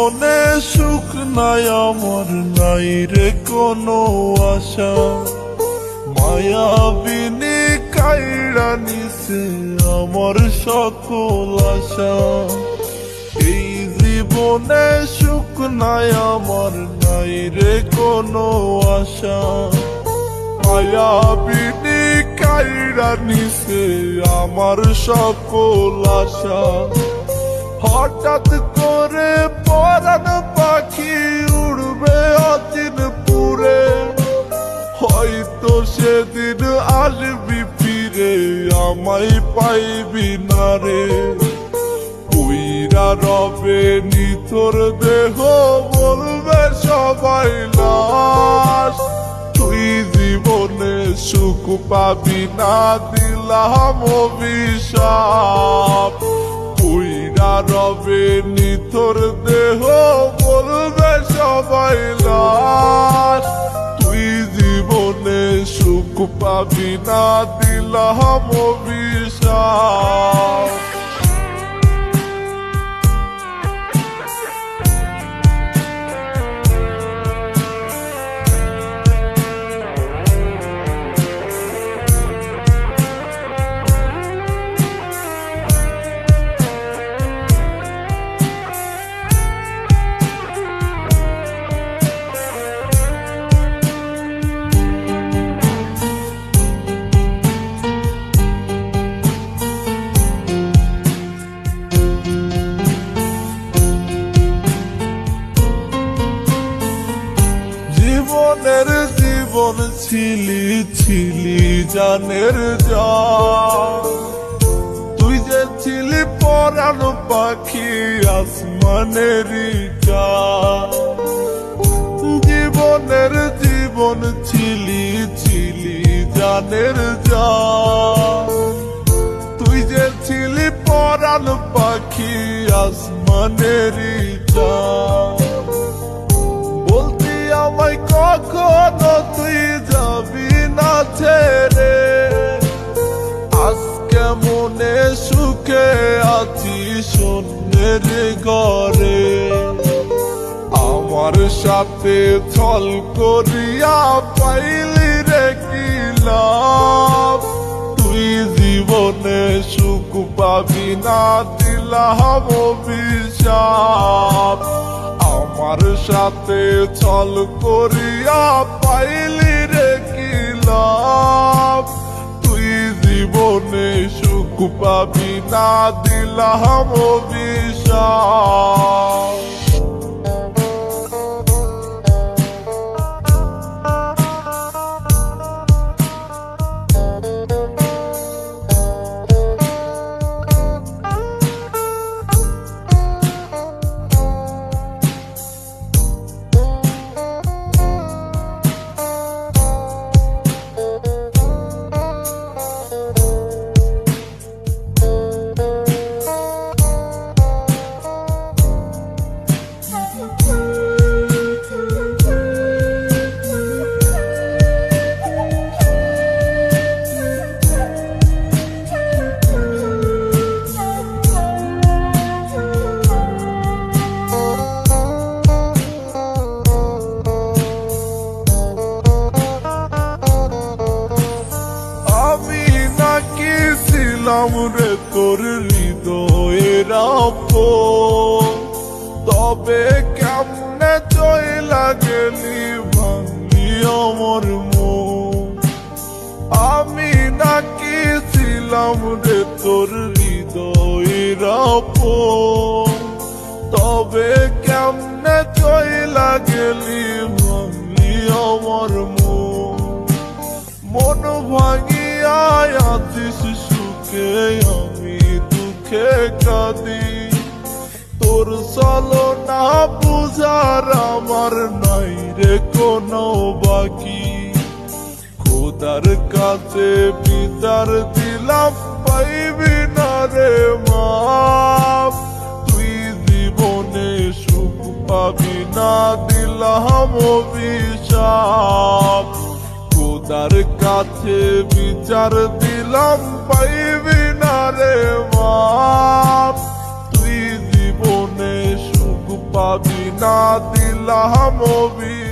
জীবনে সুখ নাই আমার, নাই রে কোনো আশা। মায়াবিনী কাইড়া নিছে আমার সকল আশা। এই জীবনে সুখ নাই আমার, নাই রে কোনো আশা। মায়াবিনী কাইড়া নিছে আমার সকল আশা। হঠাৎ করে পরাণ পাখি উড়বে অচিন পুরে, হয়তো সেদিন আসবি ফিরে আমায় পাইবি না রে। পুইরা রবে নিথর দেহ বলবে সবাই লাশ। তুই জীবনে সুখ পাবি না দিলাম অভিশাপ। পুইরা রবে নিথর দেহ বলবে সবাই লাশ। তুই জীবনে সুখ পাবি না দিলাম অভিশাপ। জীবনের জীবন ছিলি ছিলি জানের জান। তুই যে ছিলি পরাণ পাখি আসমানেরই চাঁদ। জীবনের জীবন ছিলি ছিলি জানের জান। তুই যে ছিলি পরাণ পাখি আসমানেরই চাঁদ। আমায় কখনো তুই যাবি না ছেড়ে, আজকে মনে সুখে আছি শূন্যের ঘরে। আমার সাথে ছল করিয়া পাইলি রে কি লাভ। তুই জীবনে সুখ পাবি না দিলাম অভিশাপ। আমার সাথে ছল করিয়া পাইলি রে কি লাভ। তুই জীবনে সুখ পাবি না দিলাম অভিশাপ। রে তোর হৃদয়ের আপন, তবে কেমনে চইলা গেলি ভাঙলি আমার মন। আমি নাকি ছিলাম রে তোর হৃদয়ের আপন, তবে কেমনে চইলা গেলি ভাঙলি আমার মন। মন ভাঙিয়া আছিস সুখে আমি দুঃখে কাঁদি, তোর চলো না বুঝার আমার নাই রে কোনো বাকি। খোদার কাছে বিচার দিলাম পাইবি না রে মাপ। তুই জীবনে সুখ পাবি না দিলাম অভিশাপ। খোদার কাছে বিচার দিলাম পাইবি না রে মাপ। তুই জীবনে সুখ ভাবি না দিলাম অভি